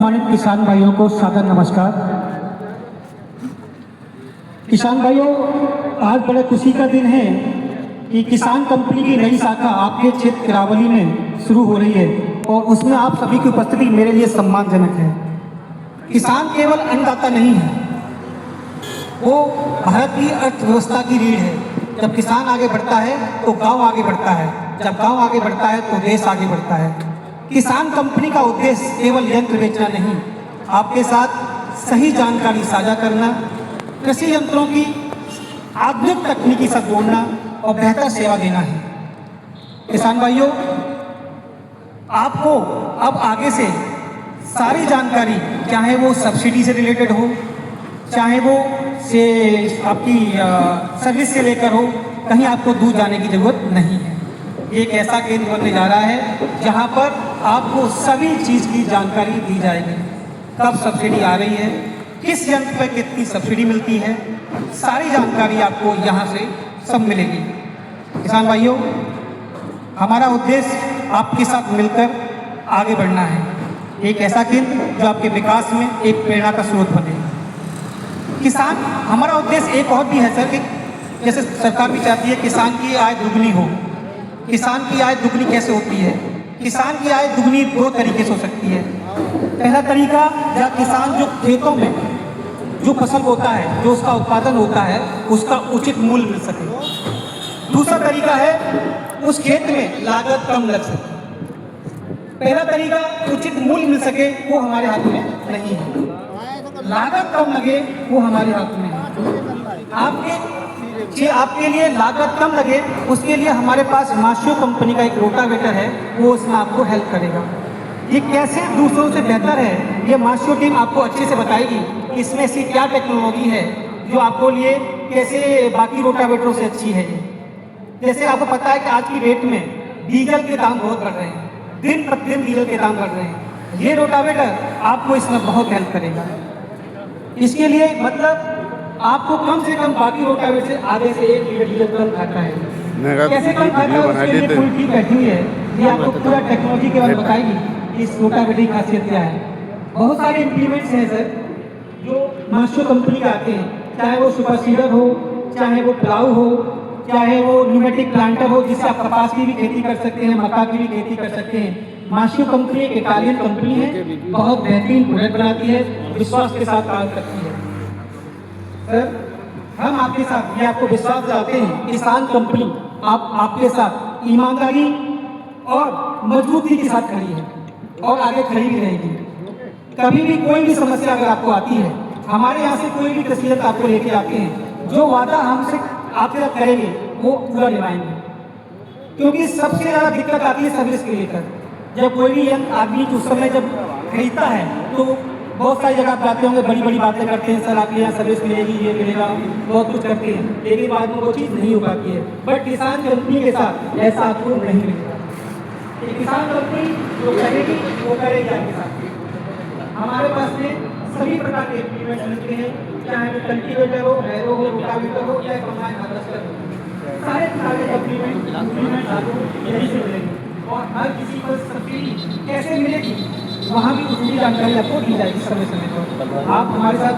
सम्मानित किसान भाइयों को सादर नमस्कार। किसान भाइयों, आज बड़े खुशी का दिन है कि किसान कंपनी की नई शाखा आपके क्षेत्र किरावली में शुरू हो रही है और उसमें आप सभी की उपस्थिति मेरे लिए सम्मानजनक है। किसान केवल अन्नदाता नहीं है, वो भारत की अर्थव्यवस्था की रीढ़ है। जब किसान आगे बढ़ता है तो गांव आगे बढ़ता है, जब गांव आगे बढ़ता है तो देश आगे बढ़ता है। किसान कंपनी का उद्देश्य केवल यंत्र बेचना नहीं, आपके साथ सही जानकारी साझा करना, कृषि यंत्रों की आधुनिक तकनीकी साथ जोड़ना और बेहतर सेवा देना है। किसान भाइयों, आपको अब आगे से सारी जानकारी, चाहे वो सब्सिडी से रिलेटेड हो, चाहे वो से आपकी सर्विस से लेकर हो, कहीं आपको दूर जाने की जरूरत नहीं है। एक ऐसा केंद्र बनने जा रहा है जहां पर आपको सभी चीज़ की जानकारी दी जाएगी। कब सब्सिडी आ रही है, किस यंत्र पर कितनी सब्सिडी मिलती है, सारी जानकारी आपको यहां से सब मिलेगी। किसान भाइयों, हमारा उद्देश्य आपके साथ मिलकर आगे बढ़ना है। एक ऐसा केंद्र जो आपके विकास में एक प्रेरणा का स्रोत बने। किसान, हमारा उद्देश्य एक और भी है सर, कि जैसे सरकार भी चाहती है किसान की आय दुगनी हो। किसान की आय दुगनी कैसे होती है? किसान की आय दुगनी दो तरीके से हो सकती है। पहला तरीका, जब किसान जो खेतों में जो फसल होता है, जो उसका उत्पादन होता है, उसका उचित मूल्य मिल सके। दूसरा तरीका है उस खेत में लागत कम लग सके। पहला तरीका उचित मूल्य मिल सके, वो हमारे हाथ में नहीं है। लागत कम लगे, वो हमारे हाथ में है। आपके लिए लागत कम लगे, उसके लिए हमारे पास माशियो कंपनी का एक रोटावेटर है, वो उसमें आपको हेल्प करेगा। ये कैसे दूसरों से बेहतर है, ये माशियो टीम आपको अच्छे से बताएगी कि इसमें ऐसी क्या टेक्नोलॉजी है जो आपको लिए कैसे बाकी रोटावेटरों से अच्छी है। जैसे आपको पता है कि आज की डेट में डीजल के दाम बहुत बढ़ रहे हैं, दिन प्रतिदिन डीजल के दाम बढ़ रहे हैं। ये रोटावेटर आपको इसमें बहुत हेल्प करेगा। इसके लिए मतलब आपको कम से कम बाकी रोटावेटर से आधे से 1 लीटर डीजल कम खाता है। कैसे कम खाता है, उसके लिए फुल टीम बैठी हुई है, ये आपको पूरा टेक्नोलॉजी के बारे में बताएगी कि इस रोटावेटर की खासियत क्या है। बहुत सारे इंप्लीमेंट्स हैं सर जो माशियो कंपनी के आते हैं, चाहे वो सुपर सीडर हो, चाहे वो प्लाऊ हो, चाहे वो न्यूमेटिक प्लांटर हो, जिससे आप कपास की भी खेती कर सकते हैं, मक्का की भी खेती कर सकते हैं। माशियो कंपनी एक इटालियन कंपनी है, बहुत बेहतरीन प्रोडक्ट बनाती है, विश्वास के साथ काम करती है। सर, हम आपके साथ, ये आपको विश्वास दिलाते हैं, किसान कंपनी आपके साथ ईमानदारी और मजबूती के साथ खड़ी है और आगे खड़ी भी रहेगी। कभी भी कोई भी समस्या अगर आपको आती है, हमारे यहाँ से कोई भी कृषि यंत्र आपको लेके आते हैं, जो वादा हमसे आपके साथ करेंगे वो पूरा निभाएंगे। क्योंकि सबसे ज़्यादा दिक्कत आती है सर्विस के लेकर। जब कोई भी यंत्र आदमी उस समय जब खरीदता है तो बहुत सारी जगह आप जाते होंगे, बड़ी बड़ी बातें करते हैं, सर आपके यहाँ सर्विस मिलेगी, ये मिलेगा, बहुत कुछ करते हैं, लेकिन बाद में वो चीज़ नहीं हो पाती है। बट किसान कंपनी के साथ ऐसा आपको नहीं मिलेगा। किसान कंपनी जो करेगी वो करेगी आपके साथ। हमारे पास में सभी प्रकार के इक्विपमेंट मिलते हैं, चाहे वो कल्टीवेटर हो, हैरो हो, रोटावेटर हो, चाहे कंबाइन हार्वेस्टर हो, सारे प्रकार के इक्विपमेंट आपको यहीं से मिलेंगे। और हर किसी पर सब्सिडी कैसे मिलेगी, वहाँ भी उसकी जानकारी आपको दी जाएगी समय समय पर। आप हमारे साथ